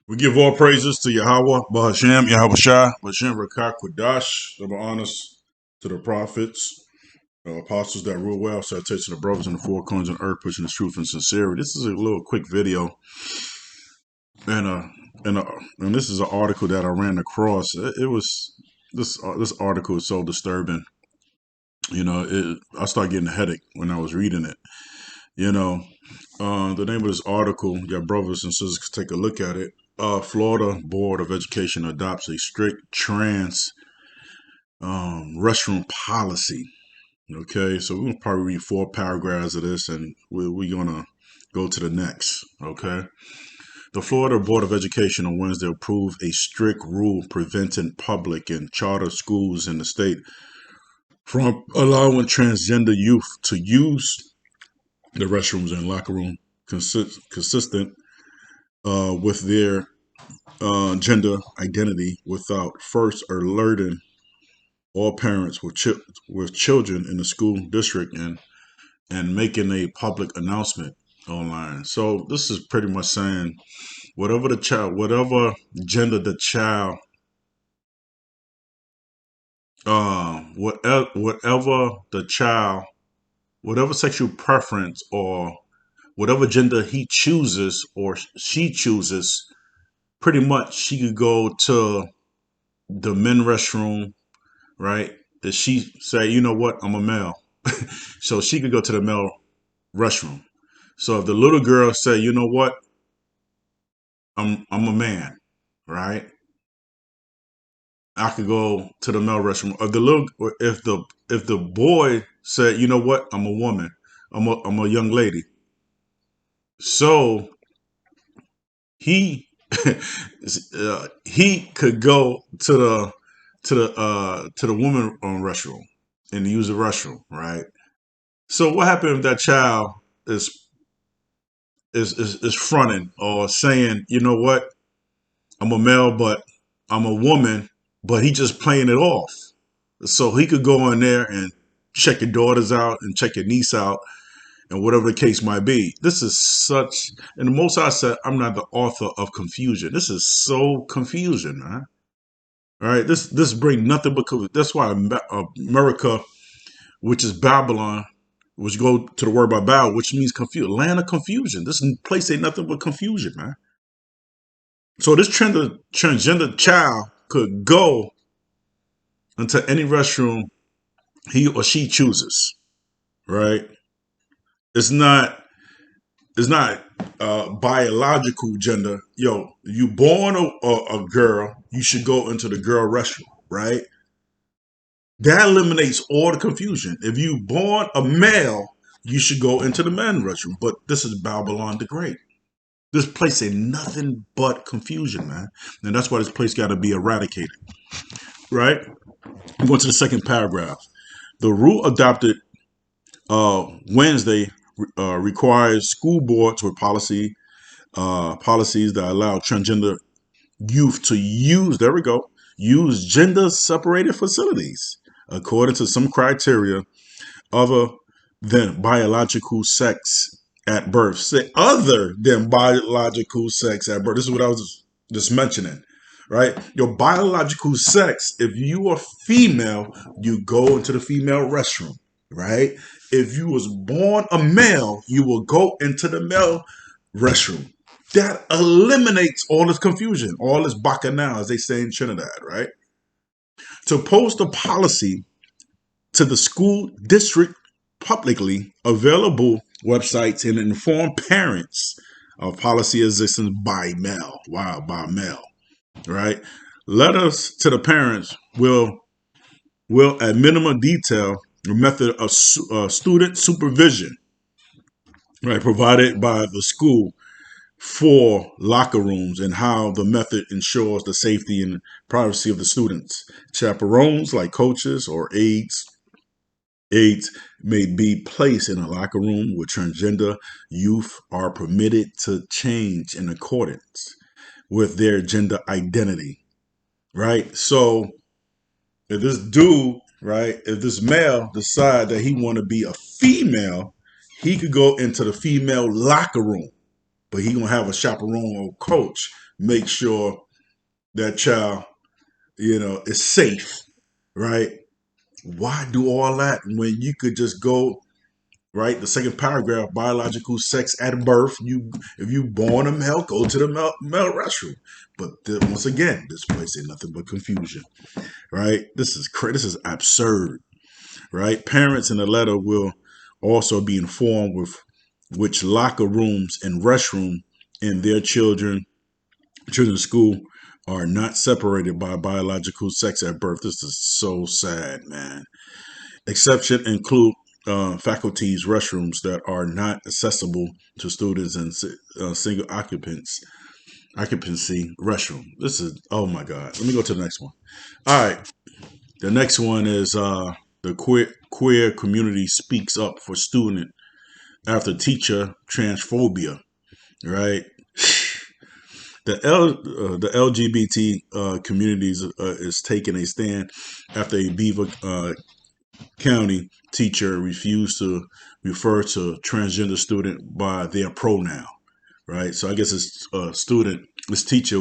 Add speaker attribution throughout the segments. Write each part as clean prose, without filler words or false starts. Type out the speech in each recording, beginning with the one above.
Speaker 1: We give all praises to Yahawah, Bahashem, Yahweh Shai, Bahashem Rakak Kwadash, double honors to the prophets, apostles that rule well, salutations to the brothers in the four corners of the earth, pushing the truth and sincerity. This is a little quick video, and and and this is an article that I ran across. It was this article is so disturbing. I started getting a headache when I was reading it. You know, the name of this article, your brothers and sisters can take a look at it. Florida Board of Education adopts a strict trans restroom policy. Okay, so we're gonna probably read 4 paragraphs of this, and we're gonna go to the next. Okay, the Florida Board of Education on Wednesday approved a strict rule preventing public and charter schools in the state from allowing transgender youth to use the restrooms and locker room consistent with their gender identity without first alerting all parents with children in the school district and making a public announcement online. So this is pretty much saying whatever whatever gender the child, whatever the child, whatever sexual preference or whatever gender he chooses or she chooses, pretty much she could go to the men restroom, right? That she say, you know what, I'm a male. So she could go to the male restroom. So if the little girl say, you know what, I'm a man, right? I could go to the male restroom. If the boy said, you know what, I'm a woman, I'm a young lady. So he he could go to the woman restroom and use the restroom, right? So what happened if that child is is fronting or saying, you know what, I'm a male, but I'm a woman, but he just playing it off. So he could go in there and check your daughters out and check your niece out and whatever the case might be. This is such, and the most I said, I'm not the author of confusion. This is so confusion, man. All right, this bring nothing but confusion. That's why America, which is Babylon, which go to the word by Babel, which means confuse, land of confusion. This place ain't nothing but confusion, man. So this transgender child could go into any restroom he or she chooses, right? It's not it's not biological gender. Yo, you born a girl, you should go into the girl restroom, right? That eliminates all the confusion. If you born a male, you should go into the men's restroom. But this is Babylon the Great. This place ain't nothing but confusion, man. And that's why this place got to be eradicated, right? I'm going to the second paragraph. The rule adopted Wednesday requires school boards with policies that allow transgender youth to use, there we go, use gender separated facilities according to some criteria other than biological sex at birth. Say other than biological sex at birth. This is what I was just mentioning, right? Your biological sex, if you are female, you go into the female restroom, right? If you was born a male, you will go into the male restroom. That eliminates all this confusion, all this bacchanal, as they say in Trinidad, right? To post a policy to the school district publicly available websites and inform parents of policy existence by mail. Wow, by mail, right? Letters to the parents will at minimum detail the method of student supervision, right, provided by the school for locker rooms and how the method ensures the safety and privacy of the students. Chaperones like coaches or aides may be placed in a locker room where transgender youth are permitted to change in accordance with their gender identity. Right? So if this dude, right, if this male decide that he want to be a female, he could go into the female locker room, but he gonna have a chaperone or coach make sure that child, is safe, right? Why do all that when you could just go right? The second paragraph, biological sex at birth. If you born a male, go to the male restroom. But once again, this place ain't nothing but confusion, right? This is absurd, right? Parents in the letter will also be informed with which locker rooms and restroom in their children's school are not separated by biological sex at birth. This is so sad, man. Exception include faculties' restrooms that are not accessible to students and single occupancy restroom. This is, oh my God. Let me go to the next one. All right. The next one is the queer community speaks up for student after teacher transphobia, right? The LGBT communities is taking a stand after a Beaver County teacher refused to refer to transgender student by their pronoun, right? So I guess this teacher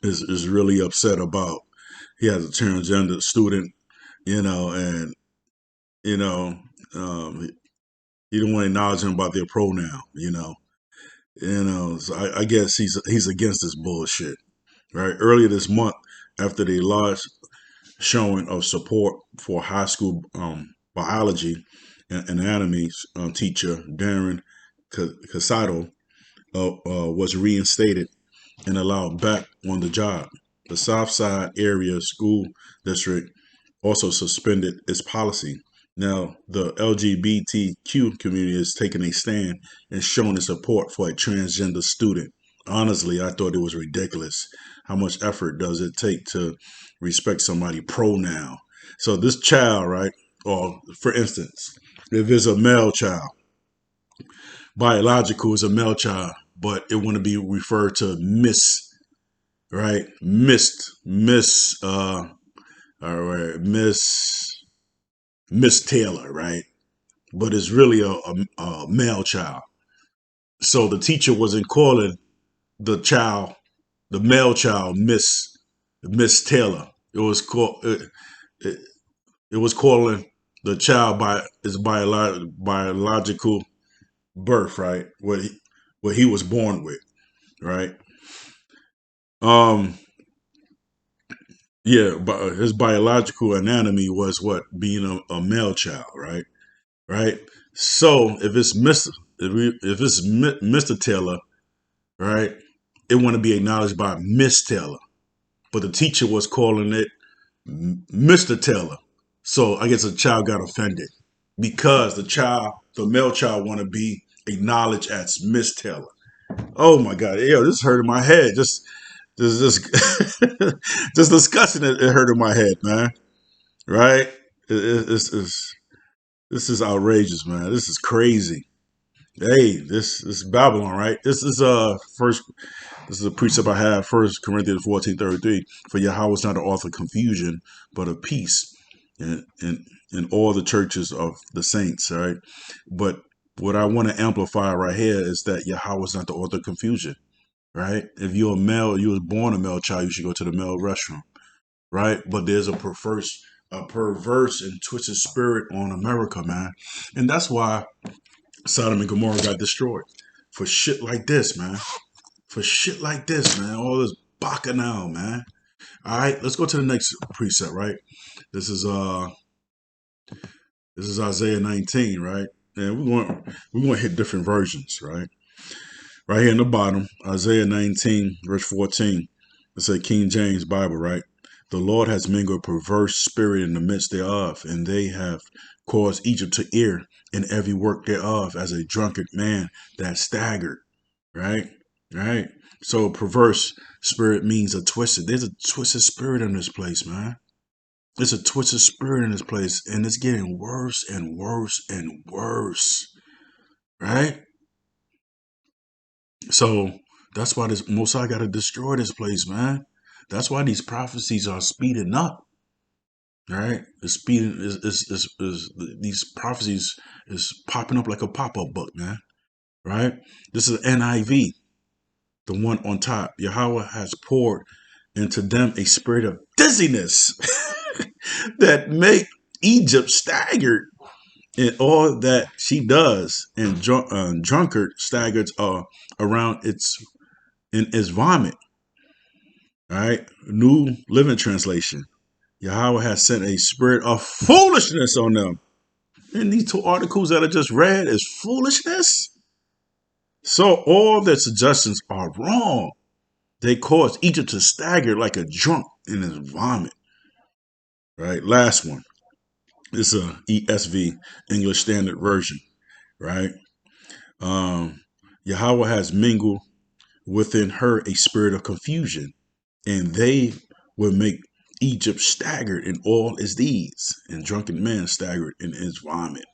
Speaker 1: is really upset about he has a transgender student, and you know, um, he don't want to acknowledge him about their pronoun, So I guess he's against this bullshit, right? Earlier this month, after the large showing of support for high school biology and anatomy teacher Darren Casado was reinstated and allowed back on the job. The Southside Area School District also suspended its policy. Now, the LGBTQ community is taking a stand and showing its support for a transgender student. Honestly, I thought it was ridiculous. How much effort does it take to respect somebody's pronoun? So this child, right? Or for instance, if it's a male child, biological is a male child, but it want to be referred to Miss, right? All right, Miss Taylor, right? But it's really a male child. So the teacher wasn't calling the child, the male child, Miss Taylor. It, it was calling the child by its biological birth, right? What he was born with, right? Um, yeah, but his biological anatomy was what being a male child, right? Right. So if it's Mr. Taylor, right, it want to be acknowledged by Miss Taylor, but the teacher was calling it Mr. Taylor. So I guess the child got offended because the male child, want to be acknowledged as Miss Taylor. Oh my God, yo, this hurting my head. Just just discussing it hurting my head, man. Right? It's this is outrageous, man. This is crazy. Hey, this is Babylon, right? This is a precept I have, 1 Corinthians 14:33. For Yahawah is not the author of confusion, but of peace in all the churches of the saints, right? But what I want to amplify right here is that Yahawah is not the author of confusion, right? If you're a male, you was born a male child, you should go to the male restroom, right? But there's a perverse and twisted spirit on America, man. And that's why Sodom and Gomorrah got destroyed. For shit like this, man. For shit like this, man. All this bacchanal, man. All right, let's go to the next precept, right? This is uh this is Isaiah 19, right? And we're going to hit different versions, right? Right here in the bottom, Isaiah 19, verse 14. It's a King James Bible, right? The Lord has mingled a perverse spirit in the midst thereof, and they have caused Egypt to err in every work thereof as a drunkard man that staggered, right? Right? So perverse spirit means there's a twisted spirit in this place, man. There's a twisted spirit in this place, and it's getting worse and worse and worse, right? So that's why this Mosai got to destroy this place, man. That's why these prophecies are speeding up, right? The speeding is these prophecies is popping up like a pop up book, man. Right? This is NIV. the one on top. Yahawah has poured into them a spirit of dizziness that make Egypt staggered in all that she does, and drunkard staggered around its vomit. All right, New Living Translation. Yahawah has sent a spirit of foolishness on them. And these two articles that I just read is foolishness. So all their suggestions are wrong. They cause Egypt to stagger like a drunk in his vomit. Right. Last one. It's a ESV, English Standard Version. Right. Um, Yahawah has mingled within her a spirit of confusion, and they will make Egypt staggered in all its deeds, and drunken men staggered in his vomit.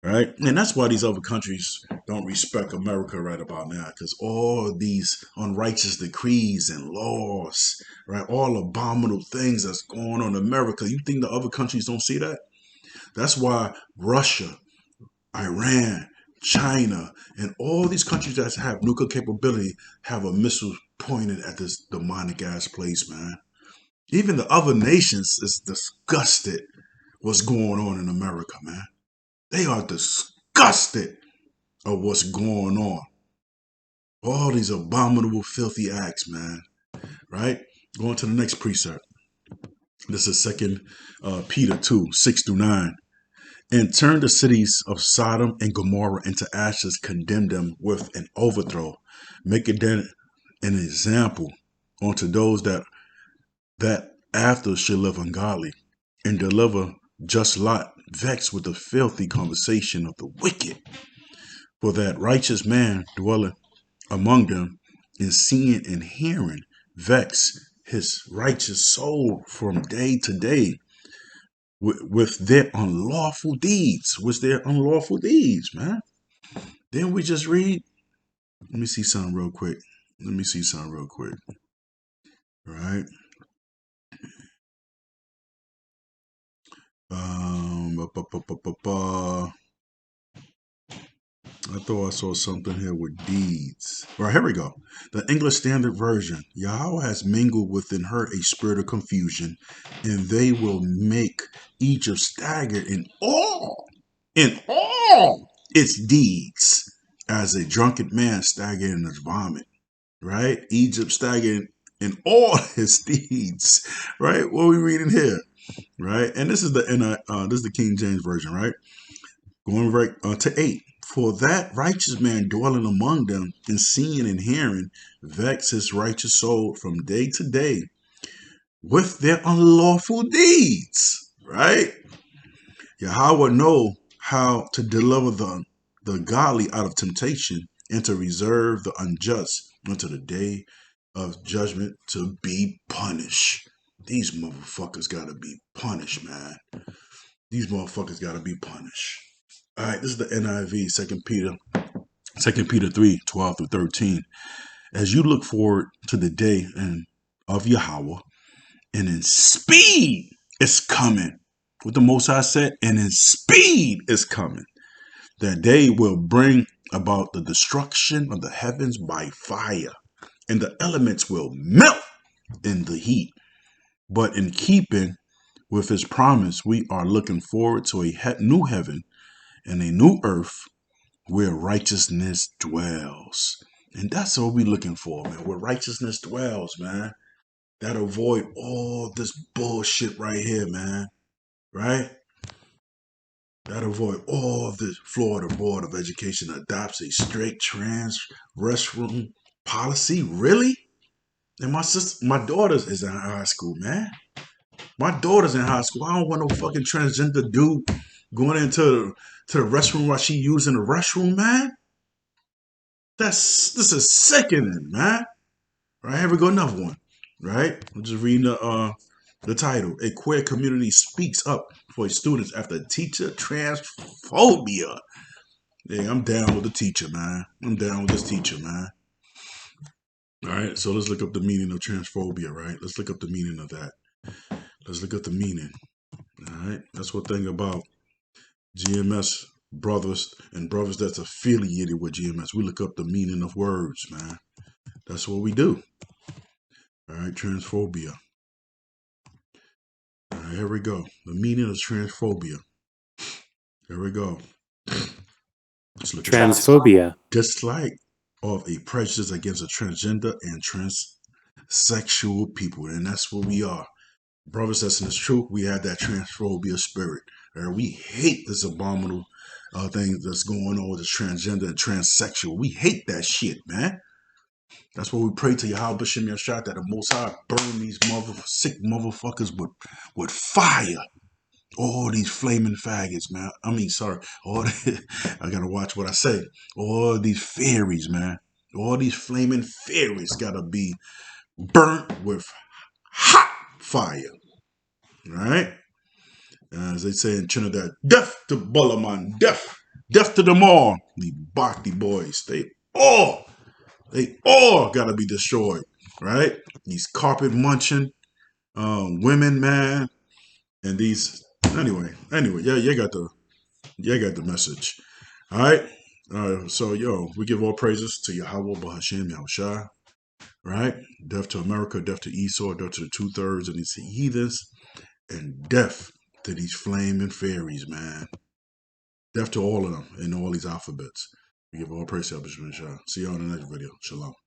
Speaker 1: Right? And that's why these other countries don't respect America right about now, because all these unrighteous decrees and laws, right? All abominable things that's going on in America. You think the other countries don't see that? That's why Russia, Iran, China, and all these countries that have nuclear capability have a missile pointed at this demonic ass place, man. Even the other nations is disgusted what's going on in America, man. They are disgusted of what's going on. All these abominable, filthy acts, man. Right? Going to the next precept. This is Second Peter 2, 6 through 9. And turn the cities of Sodom and Gomorrah into ashes, condemn them with an overthrow, make it then an example unto those that after shall live ungodly, and deliver just Lot, vexed with the filthy conversation of the wicked. For that righteous man dwelleth among them, and seeing and hearing vex his righteous soul from day to day with their unlawful deeds. With their unlawful deeds, man. Then we just read. Let me see something real quick. All right. I thought I saw something here with deeds. All right, here we go. The English Standard Version. Yahweh has mingled within her a spirit of confusion, and they will make Egypt stagger in all its deeds, as a drunken man stagger in his vomit. Right? Egypt staggered in all his deeds. Right? What are we reading here? Right? And this is the King James Version, right? Going right to 8. For that righteous man dwelling among them, and seeing and hearing, vex his righteous soul from day to day with their unlawful deeds. Right? Yahawah know how to deliver the godly out of temptation, and to reserve the unjust unto the day of judgment to be punished. These motherfuckers gotta be punished, man. These motherfuckers gotta be punished. All right, this is the NIV, Second Peter 3, 12 through 13. As you look forward to the day of Yahawah, and in speed is coming. What the Most High said, and in speed is coming. That day will bring about the destruction of the heavens by fire, and the elements will melt in the heat. But in keeping with his promise, we are looking forward to a new heaven and a new earth where righteousness dwells. And that's what we're looking for, man. Where righteousness dwells, man. That avoid all this bullshit right here, man. Right? That avoid all this. Florida Board of Education adopts a strict trans restroom policy. Really? And my daughter's is in high school, man. My daughter's in high school. I don't want no fucking transgender dude going into the restroom while she using the restroom, man. This is sickening, man. Right, here we go, another one. Right, I'm just reading the title. A queer community speaks up for its students after teacher transphobia. Yeah, I'm down with the teacher, man. I'm down with this teacher, man. All right, so let's look up the meaning of transphobia, right? Let's look up the meaning of that. Let's look up the meaning. All right, that's one thing about GMS brothers and brothers that's affiliated with GMS. We look up the meaning of words, man. That's what we do. All right, transphobia. All right, here we go. The meaning of transphobia. Here we go. Let's look at this.
Speaker 2: Transphobia.
Speaker 1: Dislike of a prejudice against a transgender and transsexual people. And that's what we are. Brothers, that's in the truth. We have that transphobia spirit. We hate this abominable thing that's going on with the transgender and transsexual. We hate that shit, man. That's what we pray to Yahawah B'Shem Yashad, that the Most High burn these sick motherfuckers with fire. All these flaming faggots, man. I mean, sorry. I gotta watch what I say. All these fairies, man. All these flaming fairies gotta be burnt with hot fire. Right? As they say in Trinidad, death to Bulaman, death to them all. The Bhakti boys, they all gotta be destroyed, right? These carpet munching women, man, and these. Anyway, yeah, you got the message. All right. So we give all praises to Yahawah B'Hashem Yahushua, right? Death to America, death to Esau, death to the 2/3 of these heathens, and death to these flaming fairies, man. Death to all of them in all these alphabets. We give all praise to Yahweh. See y'all in the next video. Shalom.